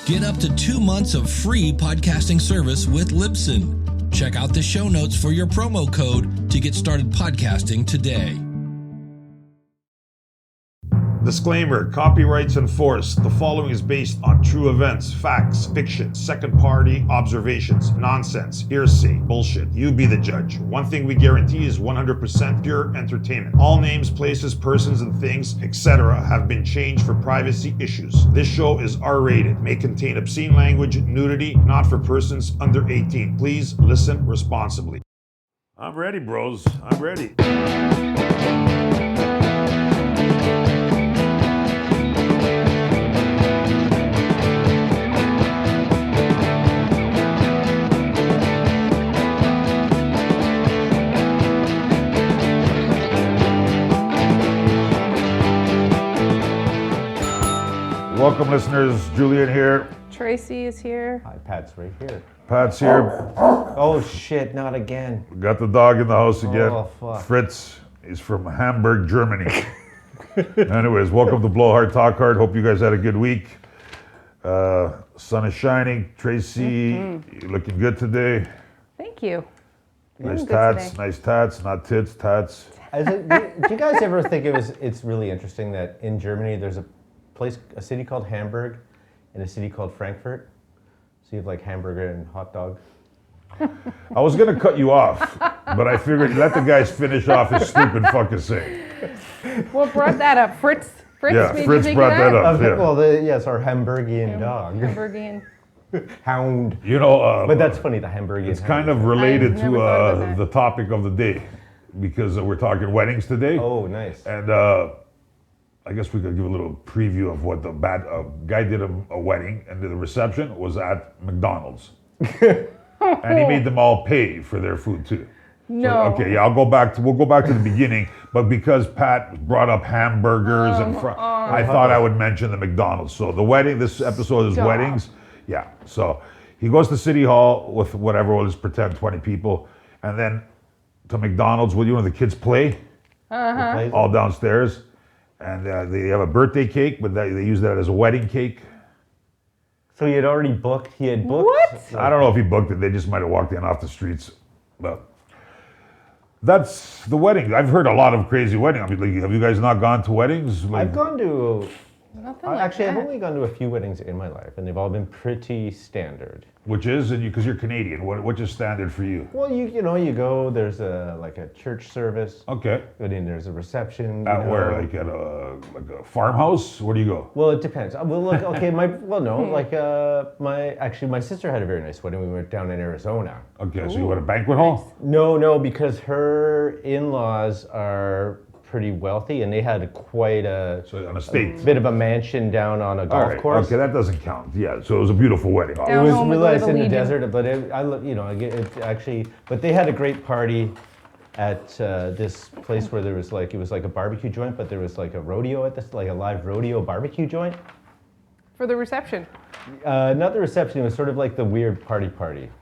Get up to 2 months of free podcasting service with Libsyn. Check out the show notes for your promo code to get started podcasting today. Disclaimer, copyrights enforced. The following is based on true events, facts, fiction, second-party observations, nonsense, hearsay, bullshit. You be the judge. One thing we guarantee is 100% pure entertainment. All names, places, persons, and things, etc. have been changed for privacy issues. This show is R-rated, may contain obscene language, nudity, not for persons under 18. Please listen responsibly. I'm ready, bros. I'm ready. Welcome, listeners. Julian here. Tracy is here. Hi, Pat's right here. Pat's here. Oh shit, not again. We got the dog in the house again. Oh, fuck. Fritz is from Hamburg, Germany. Anyways, welcome to Blowhard Talk Hard. Hope you guys had a good week. Sun is shining. Tracy, you're looking good today. Thank you. Nice good tats, today. nice tats, not tits, tats. Do you guys ever think it's really interesting that in Germany there's a city called Hamburg and a city called Frankfurt? So you have like hamburger and hot dog. I was gonna cut you off, but I figured let the guys finish off his stupid fucking thing. What brought that up? Fritz Yeah, made Fritz you think brought of that up. Yeah. Well, yes, our Hamburgian dog. Hamburgian. Hound. You know, But that's funny, the Hamburgian. it's kind of related I've never thought about to that. the topic of the day because we're talking weddings today. Oh, nice. And I guess we could give a little preview of what the guy did a wedding, and the reception was at McDonald's. And he made them all pay for their food too. No. So, okay, yeah, we'll go back to the beginning, but because Pat brought up hamburgers I thought I would mention the McDonald's. So the wedding, this episode is Stop. weddings. Yeah. So he goes to City Hall with whatever, we'll just pretend 20 people, and then to McDonald's where the kids play all downstairs. And they have a birthday cake, but they use that as a wedding cake. So he had already booked? He had booked? What? I don't know if he booked it. They just might have walked in off the streets. But that's the wedding. I've heard a lot of crazy weddings. I mean, like, have you guys not gone to weddings? I've gone to... Nothing like Actually, I've that. only gone to a few weddings in my life, and they've all been pretty standard. Which is, and because you're Canadian, which is standard for you? Well, you go, there's a church service. Okay. But then there's a reception. At where? Like at a farmhouse? Where do you go? Well, it depends. Well, look, okay, my sister had a very nice wedding. We went down in Arizona. Okay, so you went to a banquet hall? No, because her in-laws are pretty wealthy, and they had quite a So on a estate. bit of a mansion down on a golf All right, course. okay, that doesn't count. Yeah, so it was a beautiful wedding. It Down was home, we go to realized the in the Legion. desert, but but they had a great party at this place where there was it was like a barbecue joint, but there was like a rodeo at this, like a live rodeo barbecue joint. For the reception. Not the reception, it was sort of like the weird party.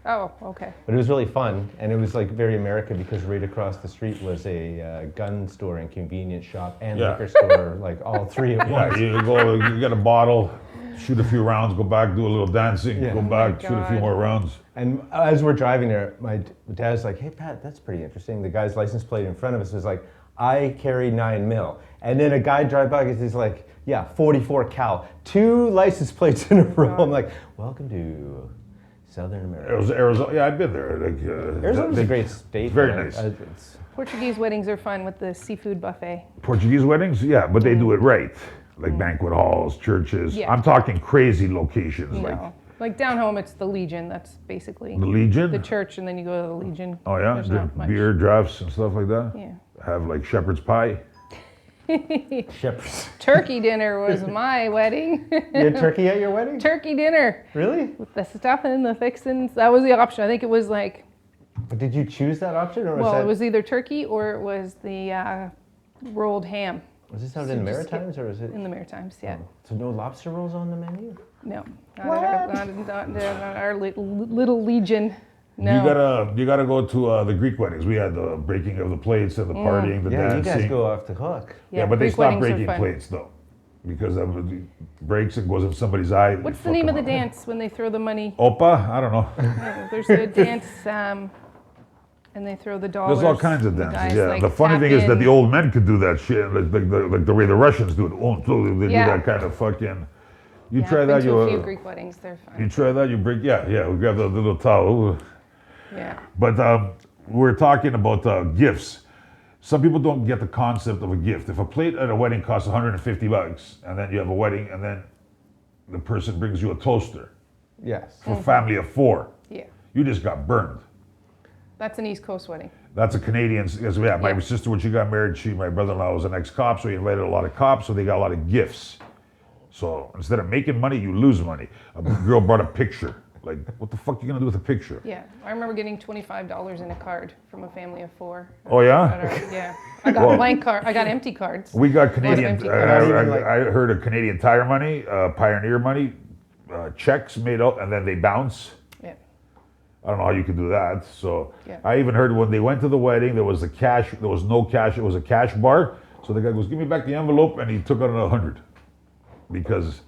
Oh, okay. But it was really fun, and it was like very American because right across the street was a gun store and convenience shop and Yeah. liquor store, like all three at Yeah, once. you get a bottle, shoot a few rounds, go back, do a little dancing, Yeah. go Oh back, my shoot a few God. more rounds. And as we're driving there, my dad's like, "Hey Pat, that's pretty interesting." The guy's license plate in front of us was like, "I carry 9mm," and then a guy drive by and he's like, "Yeah, 44 cal, 2 license plates in a row." I'm like, "Welcome to Southern America." It was Arizona. Yeah, I've been there. Arizona's a great state. very man. nice. It's- Portuguese weddings are fun with the seafood buffet. Portuguese weddings, yeah, but they do it right, like banquet halls, churches. Yeah. I'm talking crazy locations, like No. Like down home, it's the Legion. That's basically the Legion. the church, and then you go to the Legion. Oh yeah, There's drink not much. beer, drafts, and stuff like that. Yeah. Have like shepherd's pie. Shepherds. Turkey dinner was my wedding. You had turkey at your wedding? Turkey dinner Really? with the stuffing, the fixins. That was the option. I think it was like, But did you choose that option, or was well, that? it was either turkey or it was the rolled ham Was this out so in the just Maritimes, or was it? in the Maritimes. Yeah. So no lobster rolls on the menu? No. Not our little Legion. No. You gotta go to the Greek weddings. We had the breaking of the plates and the partying, the Yeah, dancing. you guys go off the hook. Yeah, but they Greek stopped weddings are breaking fun. plates though, because of breaks and goes in somebody's eye. What's the name of the dance when they throw the money? Opa? I don't know. Oh, there's a dance, and they throw the dollars. There's all kinds of The dances. guys, Yeah. like, The funny tap thing is that in. the old men could do that shit, like the way the Russians do it. Oh, so they Yeah. do that kind of fucking. You Yeah, try I've that, been to you. a few Greek weddings. They're fun. You try that, you break. Yeah. We grab the little towel. Yeah. But we're talking about gifts. Some people don't get the concept of a gift. If a plate at a wedding costs $150, and then you have a wedding, and then the person brings you a toaster Yes. for a family of 4, Yeah. you just got burned. That's an East Coast wedding. That's a Canadian. Because my Yeah. sister, when she got married, my brother-in-law was an ex-cop, so he invited a lot of cops, so they got a lot of gifts. So instead of making money, you lose money. A girl brought a picture. Like, what the fuck you gonna do with a picture? Yeah. I remember getting $25 in a card from a family of 4. Oh yeah. Yeah. I got blank card. I got empty cards. We got Canadian. empty I cards. heard of Canadian Tire money, Pioneer money, checks made out and then they bounce. Yeah. I don't know how you could do that. So Yeah. I even heard when they went to the wedding, there was no cash. It was a cash bar. So the guy goes, "Give me back the envelope," and he took out 100 because.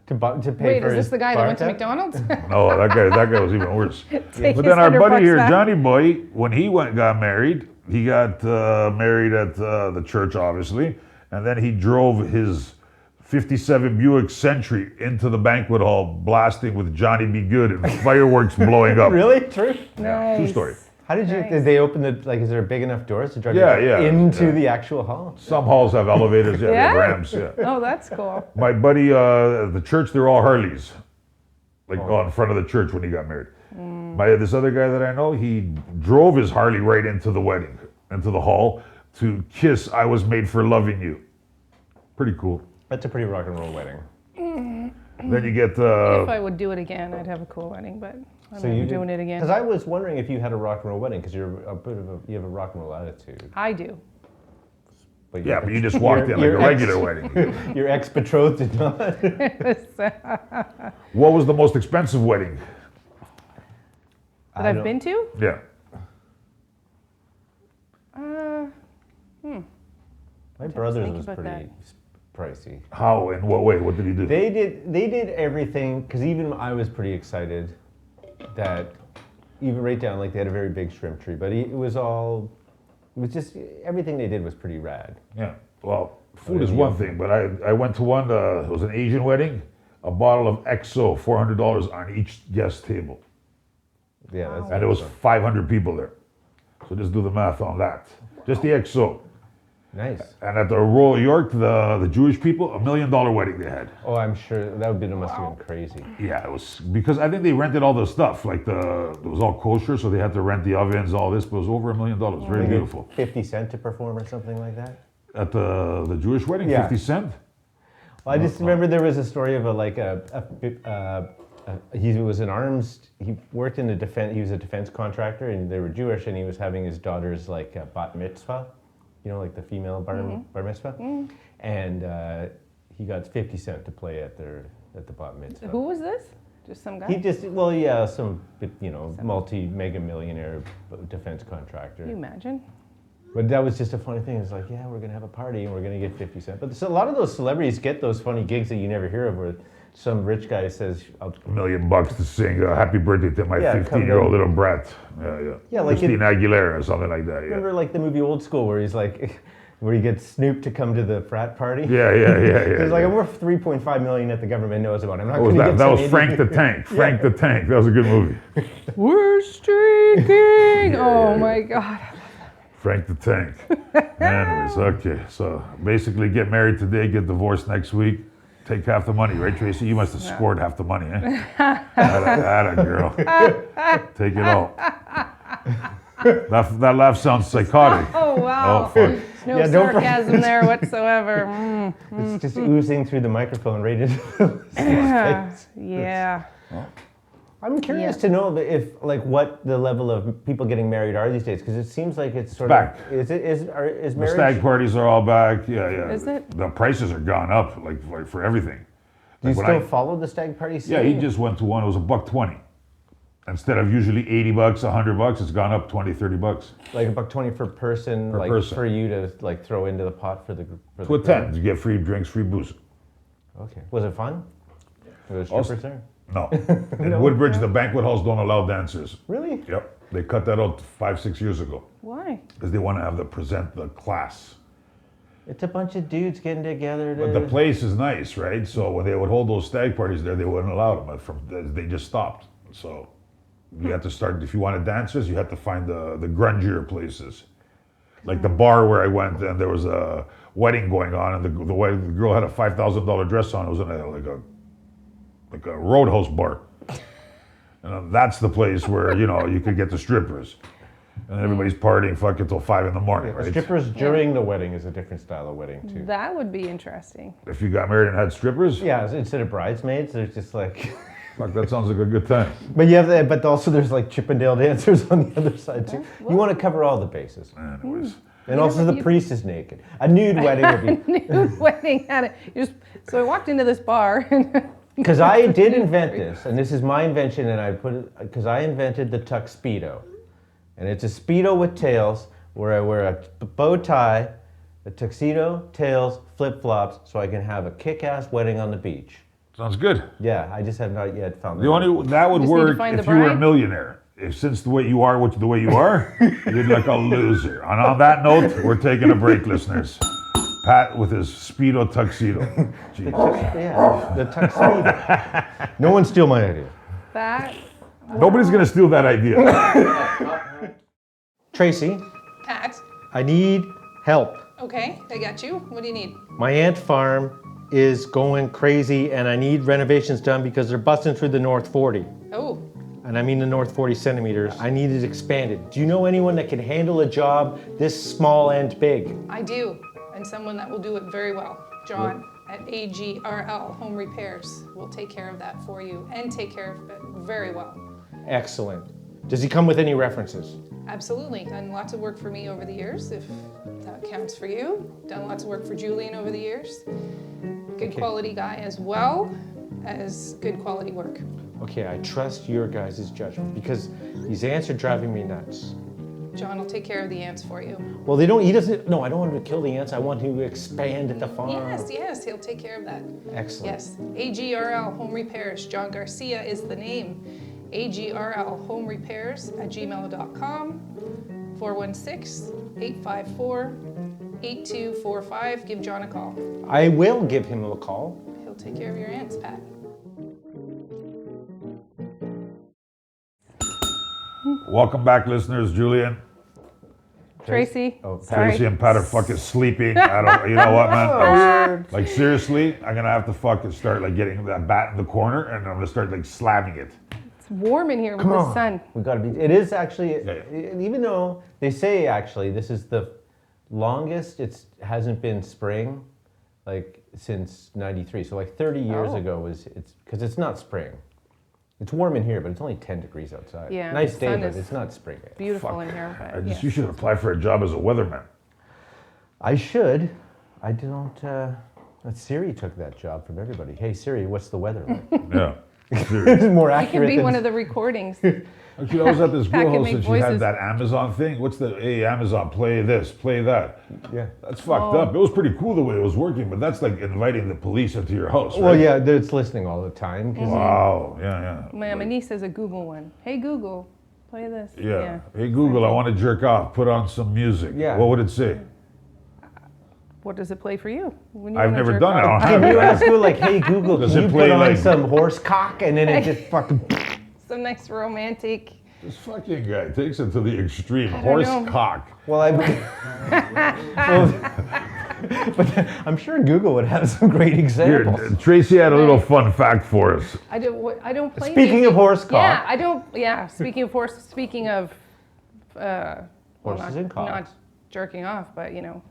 To pay Wait, for is his this the guy that bar went to tab? McDonald's? No, that guy was even worse. Take But his then our $100 buddy here, back. Johnny Boy, when he got married, he got married at the church, obviously, and then he drove his '57 Buick Century into the banquet hall, blasting with Johnny Be Good and fireworks blowing up. Really? True? Yeah, true Nice. story. How did you, Nice. did they open is there big enough doors to drive Yeah, you yeah, into yeah. the actual hall? Some halls have elevators, yeah, they have Yeah? ramps, yeah. Oh, that's cool. My buddy, the church, they're all Harleys, like in front of the church when he got married. This other guy that I know, he drove his Harley right into the wedding, into the hall, to kiss "I Was Made for Loving You." Pretty cool. That's a pretty rock and roll wedding. Then you get If I would do it again, I'd have a cool wedding, but I'm never doing it again. Because I was wondering if you had a rock and roll wedding, because you have a rock and roll attitude. I do. But but you just walked in like a your ex- regular wedding. Your ex-betrothed did not. What was the most expensive wedding? That I've been to? Yeah. My brother's think was about pretty pricey. How? In what way? What did he do? They did everything, because even I was pretty excited that even right down, like they had a very big shrimp tree, but it was just, everything they did was pretty rad. Yeah. Well, food is one thing, but I went to one, it was an Asian wedding, a bottle of XO, $400 on each guest table. Yeah, that's And there was 500 people there. So just do the math on that. Just the XO. nice. And at the Royal York, the Jewish people, $1 million wedding they had. Oh, I'm sure must have been crazy. Yeah, it was because I think they rented all the stuff. Like it was all kosher, so they had to rent the ovens, all this. But it was over $1 million. Very beautiful. 50 cent to perform or something like that. At the Jewish wedding, Yeah. 50 cent. Well, I just remember there was a story of he was an arms. He worked in the defense. He was a defense contractor, and they were Jewish, and he was having his daughter's bat mitzvah, like the female bar mitzvah, and he got 50 cent to play at the bat mitzvah. Who was this? Just some guy? He just some multi-mega millionaire defense contractor. Can you imagine? But that was just a funny thing. It's like, yeah, we're gonna have a party and we're gonna get 50 cent. But a lot of those celebrities get those funny gigs that you never hear of, where some rich guy says, $1 million to sing "Happy Birthday" to my Yeah, 15-year-old come little brat. Yeah. Yeah, like Christina Aguilera or something like that. Yeah. remember like the movie Old School, where he's like, where he gets Snoop to come to the frat party. Yeah. He's like, I'm worth 3.5 million that the government knows about. I'm not What was gonna that? get That some was idiot- Frank the Tank. Frank the Tank. That was a good movie. We're streaking! Oh my God. Frank the Tank. Anyways, okay. So basically, get married today, get divorced next week, take half the money, right, Tracy? You must have scored half the money, eh? Atta girl. Take it all. That laugh sounds psychotic. Oh wow. Oh, fuck. No Yeah, don't sarcasm there whatsoever. It's just oozing through the microphone right into the face. Yeah. I'm curious Yeah. to know if what the level of people getting married are these days, because it seems like it's sort back. of is The marriage stag parties are all back. Yeah. Is it? The prices are gone up, like for everything. Do you Like still when follow the stag party scene? Yeah, he just went to one. It was $1.20. Instead of usually $80, $100, it's gone up $20, $30. like $1.20 per person, Per person. for you to throw into the pot for the To attend, you get free drinks, free booze. Okay. Was it fun? Were there strippers there? No. In Woodbridge, the banquet halls don't allow dancers. Really? Yep. They cut that out 5-6 years ago. Why? Because they want to have present the class. It's a bunch of dudes getting together. But the place is nice, right? So when they would hold those stag parties there, they wouldn't allow them. They just stopped. So you had to start, if you wanted dancers, you had to find the grungier places. Like the bar where I went, and there was a wedding going on, and the girl had a $5,000 dress on. It was in like a roadhouse bar. And that's the place where, you could get the strippers. And everybody's partying fucking till 5 in the morning, right? Strippers during the wedding is a different style of wedding, too. That would be interesting. If you got married and had strippers? Yeah, instead of bridesmaids, there's just like... Fuck, that sounds like a good time. But also there's like Chippendale dancers on the other side, too. You want to cover all the bases. Anyways. And also the priest is naked. A nude wedding would be... Nude wedding at it. So I walked into this bar and... Because I did invent this, and this is my invention, and I put it... Because I invented the tuxedo. And it's a Speedo with tails, where I wear a bow tie, a tuxedo, tails, flip-flops, so I can have a kick-ass wedding on the beach. Sounds good. Yeah, I just have not yet found That would work if you were a millionaire. Since the way you are, you're like a loser. And on that note, we're taking a break, listeners. Pat with his Speedo tuxedo. The tuxedo. No one steal my idea. Nobody's gonna steal that idea. Tracy, Pat. I need help. Okay, I got you. What do you need? My ant farm is going crazy, and I need renovations done because they're busting through the North 40. Oh, And I mean the North 40 centimeters. I need it expanded. Do you know anyone that can handle a job this small and big? I do. And someone that will do it very well. John at AGRL Home Repairs will take care of that for you and take care of it very well. Excellent. Does he come with any references? Absolutely. Done lots of work for me over the years, if that counts for you. Done lots of work for Julian over the years. Good quality guy as well as good quality work. Okay, I trust your guys' judgment because these ants are driving me nuts. John will take care of the ants for you. Well, no, I don't want him to kill the ants. I want him to expand the farm. Yes, he'll take care of that. Excellent. Yes, AGRL Home Repairs. John Garcia is the name. AGRL Home Repairs at gmail.com. 416-854-8245. Give John a call. I will give him a call. He'll take care of your ants, Pat. Welcome back, listeners. Julian. Tracy. Tracy and Pat are fucking sleeping. You know what, man? Like seriously, I'm gonna have to fucking start like getting that bat in the corner, and I'm gonna start like slamming it. It's warm in here with the sun. We gotta be. It is actually, even though they say actually this is the longest it hasn't been spring, like since '93. So like 30 years ago it's because it's not spring. It's warm in here, but it's only 10 degrees outside. Yeah, nice the day, sun but is it's not spring. Beautiful in here. But You should apply for a job as a weatherman. I should. I don't. Siri took that job from everybody. Hey Siri, what's the weather like? Yeah. It's more It accurate. can be than one of the recordings. Actually, I was at this Pat girl can house make and she had voices. that Amazon thing. Hey, Amazon, play this, play that. Yeah. That's fucked up. It was pretty cool the way it was working, but that's like inviting the police into your house, right? Well, yeah, it's listening all the time. 'Cause Wow, yeah. My niece has a Google one. Hey Google, play this. Yeah. Hey, Google, I want to jerk off. Put on some music. Yeah. What would it say? What does it play for you? When you I've wanna never jerk done it. I off? don't have Can you it. ask her like, hey Google, Does can it you play put on like- some horse cock, and then it just fucking. Some nice romantic. This fucking guy takes it to the extreme. don't Horse know. cock. Well, but I'm sure Google would have some great Here, examples. Tracy had a little fun fact for us. I don't play. Speaking music. of horse cock. Yeah, I don't. Yeah, speaking of horse. Speaking of. Horses and cocks. Not jerking off, but the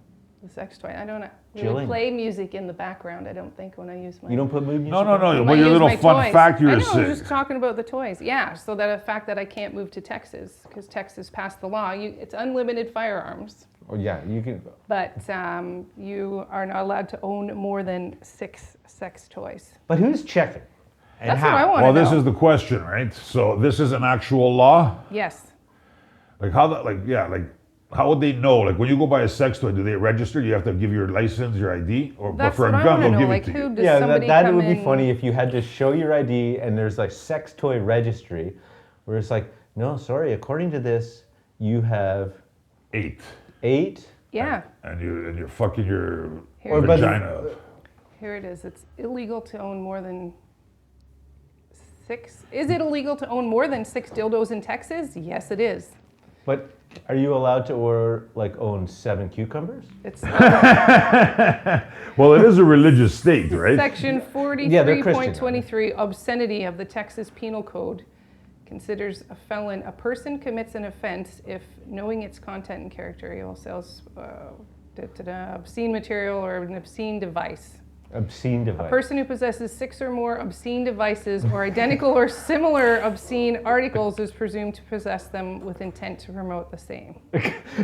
sex toy. I don't really Jillian. play music in the background. I don't think when I use my. You don't put mood music? No. when Well, I your use little my fun toys. fact you I were know, I saying. was just talking about the toys. Yeah, so that the fact that I can't move to Texas because Texas passed the law. It's unlimited firearms, Oh yeah, you can. but you are not allowed to own more than 6 sex toys. But who's checking? And That's how? what I want to Well, know. this is the question, right? So this is an actual law. Yes. Like how that? Like How would they know? Like when you go buy a sex toy, do they register? You have to give your license, your ID, or but That's for a what I gun want to they'll know. give Like, it to you. who does Yeah, somebody that come would be in? funny if you had to show your ID and there's like sex toy registry, where it's like, no, sorry, according to this, you have 8. 8. Yeah. And you're fucking your Here it is. vagina up. Here it is. It's illegal to own more than 6. Is it illegal to own more than 6 dildos in Texas? Yes, it is. But are you allowed to own 7 cucumbers? It's Well, it is a religious state, right? Section Yeah, they're Christian. 43.23, obscenity of the Texas Penal Code, considers a felon a person commits an offense if knowing its content and character, he sells obscene material or an obscene device. Obscene device. A person who possesses 6 or more obscene devices or identical or similar obscene articles is presumed to possess them with intent to promote the same.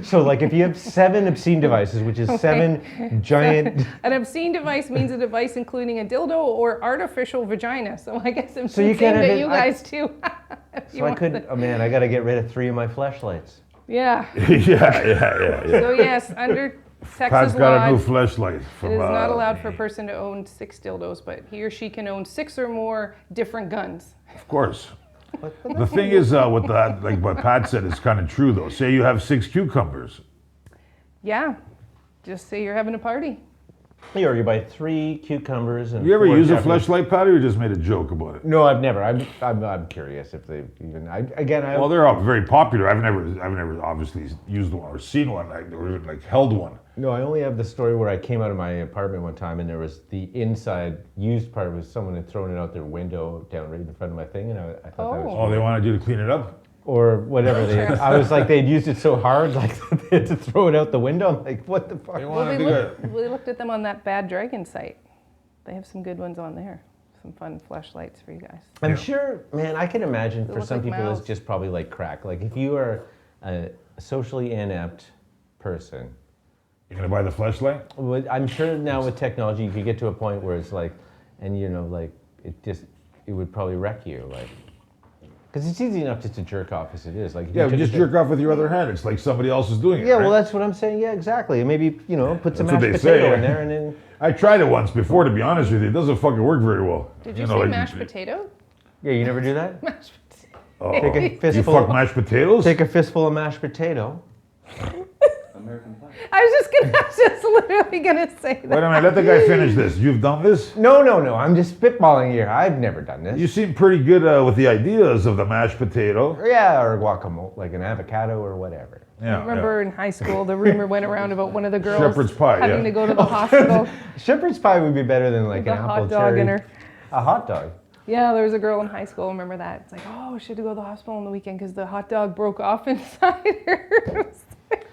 So like if you have 7 obscene devices, which is 7 giant... An obscene device means a device including a dildo or artificial vagina. So I guess I'm So you saying can't have that it- you guys too. So I could, oh man, I gotta get rid of 3 of my fleshlights. Yeah. yeah. So yes, under Pat's Texas got law, a new fleshlight. it is not allowed for a person to own 6 dildos, but he or she can own 6 or more different guns. Of course. The thing is, with that, like what Pat said, is kind of true though. Say you have 6 cucumbers. Yeah. Just say you're having a party. Or you buy 3 cucumbers and... You ever 4 use a Japanese- fleshlight, Pat, or you just made a joke about it? No, I've never. I'm curious if they even... Well, they're all very popular. I've never obviously used one or seen one, or even like held one. No, I only have the story where I came out of my apartment one time and there was the inside used part was someone had thrown it out their window down right in front of my thing, and I thought that was... Oh, they wanted you to clean it up? Or whatever. I was like, they'd used it so hard, like they had to throw it out the window. I'm like, what the fuck? Well, we looked at them on that Bad Dragon site. They have some good ones on there. Some fun flashlights for you guys. I'm sure, man, I can imagine They for look some like people mouths. it's just probably like crack. Like if you are a socially inept person, You're gonna buy the fleshlight? I'm sure now with technology you could get to a point where it's like, and like it would probably wreck you, like. Because it's easy enough just to jerk off as it is. Like if Yeah, you but just jerk off with your other hand. It's like somebody else is doing it. Yeah, right? well, that's what I'm saying. Yeah, exactly. Maybe put some That's what mashed they say, potato in yeah. there, and then I tried it once before, to be honest with you. It doesn't fucking work very well. Did you know, say like, mashed potato? yeah, you never do that. Mashed potato. Oh, Take a you fistful. fuck mashed potatoes? Take a fistful of mashed potato. I was just literally gonna say Wait that. a minute, let the guy finish this. You've done this? No. I'm just spitballing here. I've never done this. You seem pretty good with the ideas of the mashed potato. Yeah, or guacamole, like an avocado or whatever. Yeah. I remember in high school, the rumor went around about one of the girls Shepherd's pie, having yeah. to go to the hospital Shepherd's pie would be better than like with an a apple hot dog cherry. in her. A hot dog. Yeah, there was a girl in high school. Remember that? It's like, oh, she had to go to the hospital on the weekend because the hot dog broke off inside her.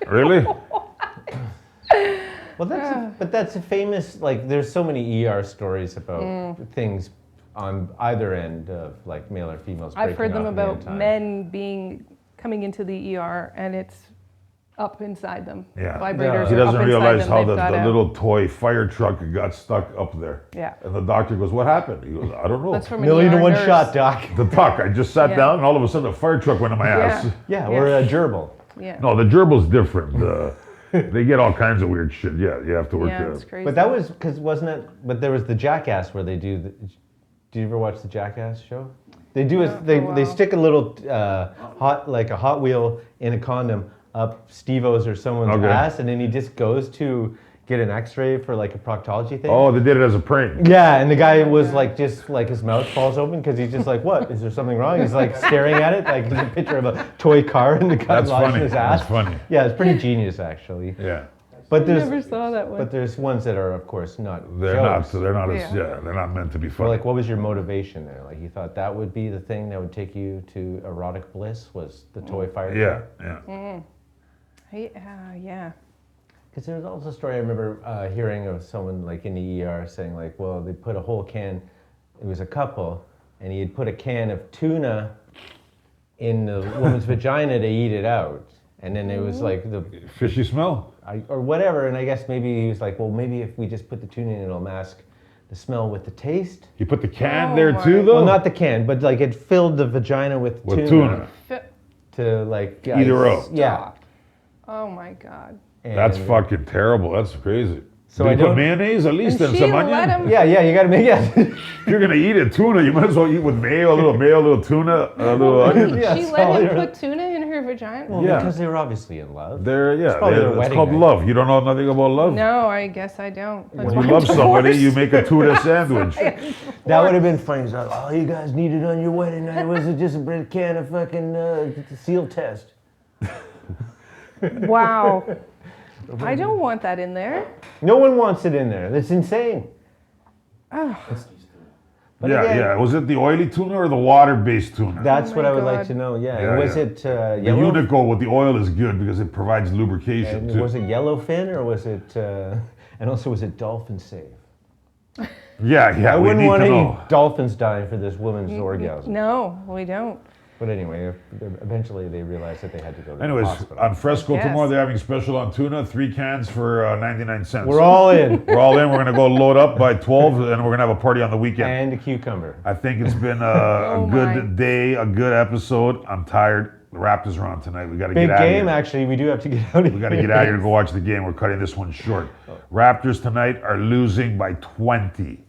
Really? Well, that's a famous, like, there's so many ER stories about things on either end of like male or females. I've heard breaking them off at any about time. men coming into the ER and it's up inside them. Yeah. Vibrators He are up doesn't inside realize them. how They've the got out. little toy fire truck got stuck up there. Yeah. And the doctor goes, what happened? He goes, I don't know. That's from an Million to ER one nurse. shot, doc. The doc, I just sat Yeah. down and all of a sudden a fire truck went in my ass. Yeah, Yeah. or a gerbil. Yeah. No, the gerbil's different. They get all kinds of weird shit. Yeah, you have to work Yeah, it's crazy. But that was because wasn't it? But there was the Jackass where they do. Did you ever watch the Jackass show? They do Not they for a they while. stick a little Hot Wheel in a condom up Steve-O's or someone's Okay. ass, and then he just goes to get an X-ray for like a proctology thing. Oh, they did it as a prank. Yeah, and the guy was like, just like his mouth falls open because he's just like, what? Is there something wrong? He's like staring at it, like there's a picture of a toy car and the guy That's lodging funny. his ass. That's funny. Yeah, it's pretty genius actually. Yeah. But I there's never saw that one. but there's ones that are of course not. They're not. jokes. So they're not. As, Yeah. yeah, they're not meant to be Well, funny. like, what was your motivation there? Like, you thought that would be the thing that would take you to erotic bliss? Was the toy fire? Yeah, yeah. Yeah. Because there was also a story I remember hearing of someone like in the ER saying like, well, they put a whole can. It was a couple, and he had put a can of tuna in the woman's vagina to eat it out, and then it was like the Fishy smell. or whatever. And I guess maybe he was like, well, maybe if we just put the tuna in, it'll mask the smell with the taste. You put the can Oh there my- too, though. Well, not the can, but like it filled the vagina with with tuna. to like Eat her out. Yeah. Oh my God. That's And fucking terrible. That's crazy. So Did I you put don't- mayonnaise at least And and she some let onion? him. Yeah, you gotta make If you're gonna eat a tuna, you might as well eat with mayo, a little tuna, a little onion. Wait, Yeah, she it's let all him your- put tuna in her vagina? Well, Yeah. because they were obviously in love. It's probably their wedding called night. love. You don't know nothing about love? No, I guess I don't. That's When why you I'm love somebody, divorced. you make a tuna sandwich. That would have been funny. He's like, all you guys needed on your wedding night was just a can of fucking seal test. Wow. I don't want that in there. No one wants it in there. That's insane. Oh, But Yeah, again, yeah. Was it the oily tuna or the water-based tuna? That's Oh what my I would like God. to know. Yeah. Yeah, was yeah. it The yellow? Unico with the oil is good because it provides lubrication And too. was it yellowfin or was it? And also, was it dolphin safe? Yeah, I we wouldn't need want to any know. dolphins dying for this woman's orgasm. no, we don't. But anyway, eventually they realized that they had to go to Anyways, the hospital. on Fresco Yes. tomorrow they're having special on tuna, 3 cans for 99 cents. We're all in. We're all in. We're gonna go load up by 12, and we're gonna have a party on the weekend. And a cucumber. I think it's been a Oh good my. day, a good episode. I'm tired. The Raptors are on tonight. We gotta Big get out of game, here. actually. We do have to get out of here. We gotta get out of here and go watch the game. We're cutting this one short. Raptors tonight are losing by 20.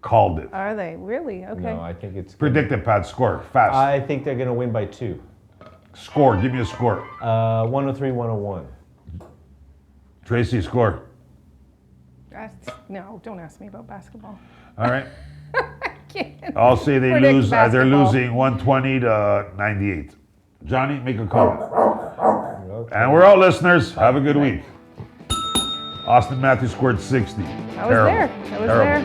Called it. Are they? Really? Okay. No, I think it's. Predict it, Pat. Score fast. I think they're going to win by 2. Score. Give me a score. 103, 101. Tracy, score. No, don't ask me about basketball. All right. I can't. I'll say they Predict lose. They're basketball. losing 120 to 98. Johnny, make a comment. And we're out, listeners. Have a good week. Austin Matthews scored 60. I was there. I was there.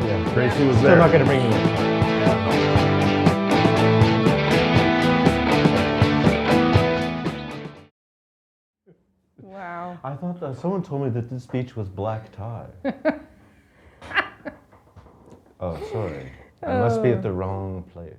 Yeah. Tracy was Still there. not going to bring you in. Wow. I thought that someone told me that this beach was black tie. Oh, sorry. I must be at the wrong place.